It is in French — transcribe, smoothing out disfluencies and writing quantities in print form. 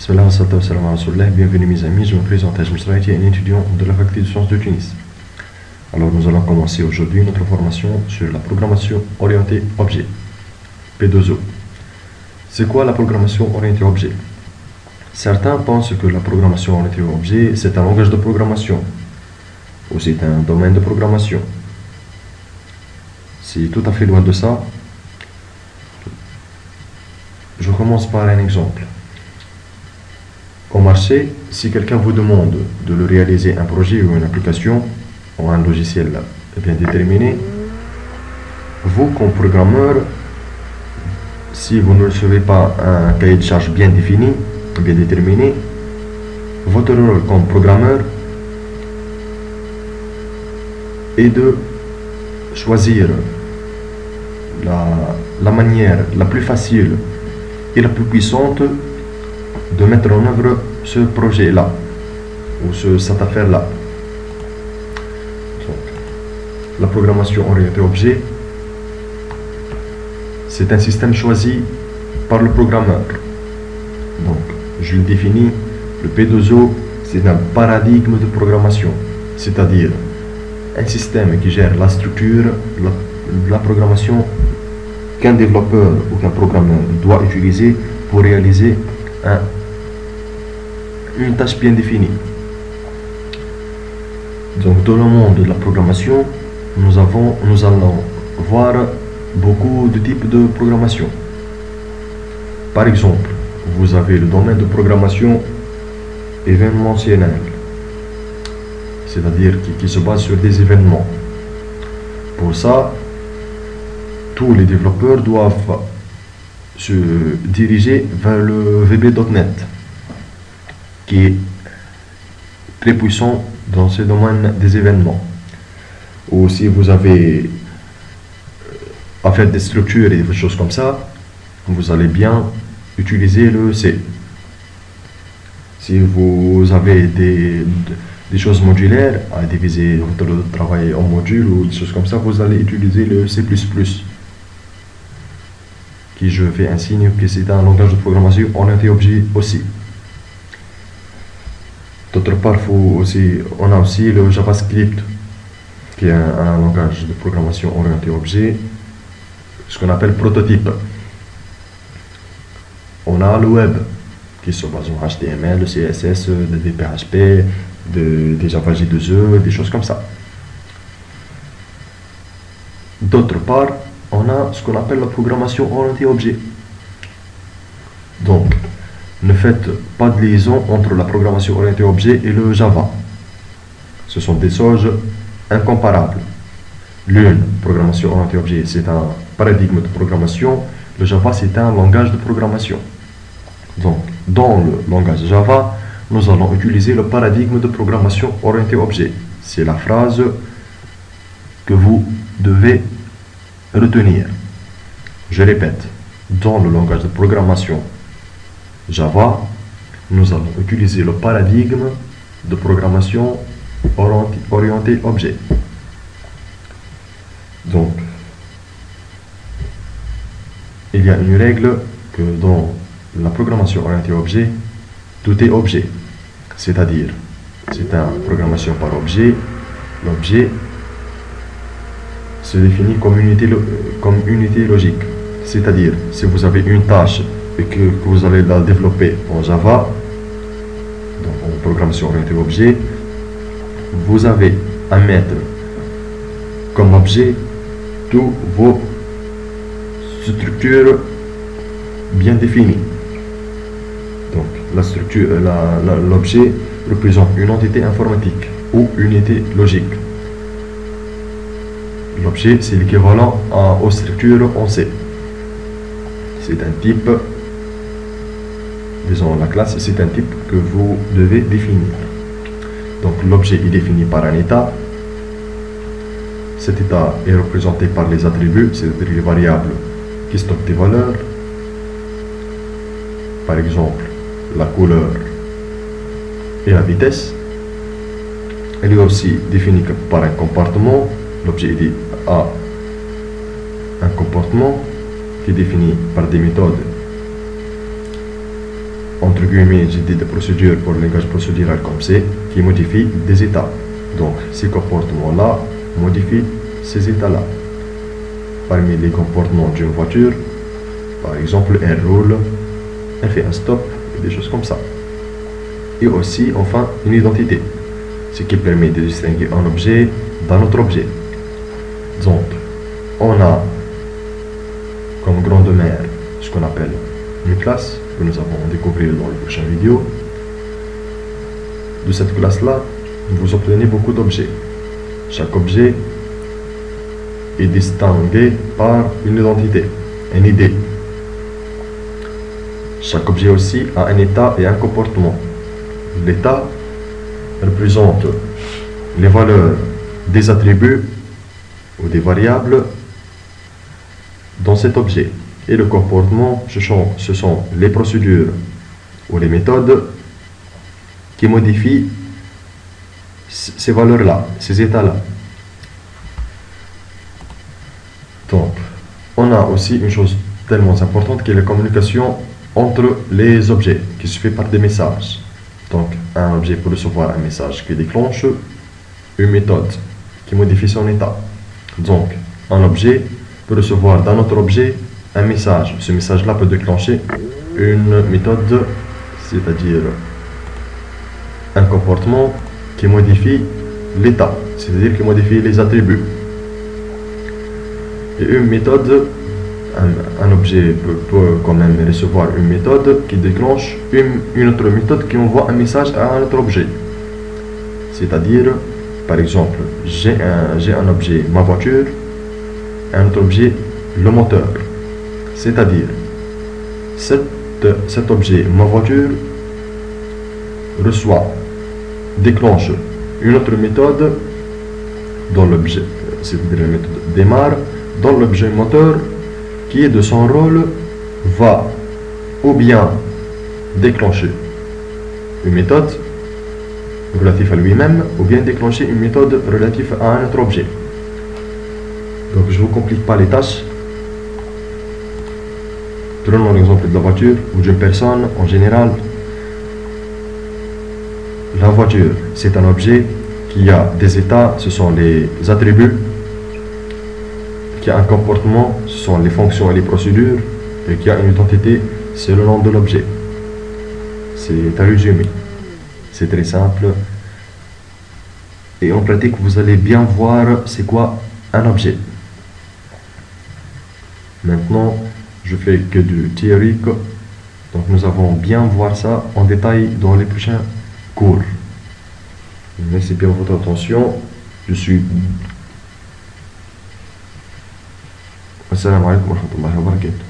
Bismillah wa salatu wa salam ala rasulillah. Bienvenue mes amis, je me présente Hajm Sraïti, un étudiant de la faculté de sciences de Tunis. Alors nous allons commencer aujourd'hui notre formation sur la programmation orientée objet, P2O. C'est quoi la programmation orientée objet? Certains pensent que la programmation orientée objet c'est un langage de programmation ou c'est un domaine de programmation. C'est tout à fait loin de ça. Je commence par un exemple. Au marché, si quelqu'un vous demande de le réaliser un projet ou une application ou un logiciel bien déterminé, vous, comme programmeur, si vous ne recevez pas un cahier de charge bien défini, bien déterminé, votre rôle comme programmeur est de choisir la manière la plus facile et la plus puissante de mettre en œuvre ce projet-là ou cette affaire-là. La programmation orientée objet, c'est un système choisi par le programmeur. Donc, je le définis, le P2O, c'est un paradigme de programmation, c'est-à-dire un système qui gère la structure, la programmation qu'un développeur ou qu'un programmeur doit utiliser pour réaliser une tâche bien définie. Donc dans le monde de la programmation, nous allons voir beaucoup de types de programmation. Par exemple, vous avez le domaine de programmation événementielle, c'est-à-dire qui se base sur des événements. Pour ça, tous les développeurs doivent se diriger vers le VB.NET, qui est très puissant dans ce domaine des événements. Ou si vous avez à faire des structures et des choses comme ça, vous allez bien utiliser le C. Si vous avez des choses modulaires à diviser votre travail en modules ou des choses comme ça, vous allez utiliser le C++, qui je fais un signe que c'est un langage de programmation orienté objet aussi. D'autre part, on a aussi le JavaScript, qui est un langage de programmation orienté objet, ce qu'on appelle prototype. On a le web, qui se base en HTML, CSS, des PHP, des Java J2E, des choses comme ça. D'autre part, on a ce qu'on appelle la programmation orientée objet. Donc, ne faites pas de liaison entre la programmation orientée objet et le Java. Ce sont des choses incomparables. L'une, programmation orientée objet, c'est un paradigme de programmation. Le Java, c'est un langage de programmation. Donc, dans le langage Java, nous allons utiliser le paradigme de programmation orientée objet. C'est la phrase que vous devez retenir. Je répète, dans le langage de programmation Java, nous allons utiliser le paradigme de programmation orientée objet. Donc, il y a une règle que dans la programmation orientée objet, tout est objet. C'est-à-dire, c'est une programmation par objet. L'objet se définit comme unité logique. C'est-à-dire, si vous avez une tâche et que vous allez la développer en Java, donc en programmation orientée objet, vous avez à mettre comme objet toutes vos structures bien définies. Donc la structure, l'objet représente une entité informatique ou unité logique. L'objet, c'est l'équivalent aux structures en C. C'est un type, disons la classe, c'est un type que vous devez définir. Donc l'objet est défini par un état. Cet état est représenté par les attributs, c'est-à-dire les variables qui stockent des valeurs. Par exemple, la couleur et la vitesse. Elle est aussi définie par un comportement. L'objet a un comportement qui est défini par des méthodes entre guillemets, j'ai dit des procédures pour le langage procédural comme C, qui modifie des états. Donc, ces comportements-là modifient ces états-là. Parmi les comportements d'une voiture, par exemple, elle roule, elle fait un stop, et des choses comme ça. Et aussi, enfin, une identité, ce qui permet de distinguer un objet d'un autre objet. Donc, on a comme grande mère ce qu'on appelle une classe, que nous allons découvrir dans la prochaine vidéo. De cette classe-là, vous obtenez beaucoup d'objets. Chaque objet est distingué par une identité, une idée. Chaque objet aussi a un état et un comportement. L'état représente les valeurs des attributs ou des variables dans cet objet. Et le comportement, ce sont les procédures ou les méthodes qui modifient ces valeurs-là, ces états-là. Donc, on a aussi une chose tellement importante qui est la communication entre les objets, qui se fait par des messages. Donc, un objet peut recevoir un message qui déclenche une méthode qui modifie son état. Donc, un objet peut recevoir d'un autre objet un message. Ce message-là peut déclencher une méthode, c'est-à-dire un comportement qui modifie l'état, c'est-à-dire qui modifie les attributs. Et une méthode, un objet peut quand même recevoir une méthode qui déclenche une autre méthode qui envoie un message à un autre objet. C'est-à-dire, par exemple, j'ai un objet, ma voiture, et un autre objet, le moteur. C'est-à-dire, cet objet, ma voiture, déclenche une autre méthode dans l'objet, c'est-à-dire la méthode démarre, dans l'objet moteur qui est de son rôle va ou bien déclencher une méthode relative à lui-même ou bien déclencher une méthode relative à un autre objet. Donc je ne vous complique pas les tâches. Prenons l'exemple de la voiture ou d'une personne en général. La voiture, c'est un objet qui a des états, ce sont les attributs, qui a un comportement, ce sont les fonctions et les procédures, et qui a une identité, c'est le nom de l'objet. C'est un résumé. C'est très simple. Et en pratique, vous allez bien voir c'est quoi un objet. Maintenant, je fais que du théorique, donc nous allons bien voir ça en détail dans les prochains cours. Merci bien pour votre attention. Je suis... Assalamu alaikum wa rahmatullahi wa barakatuh.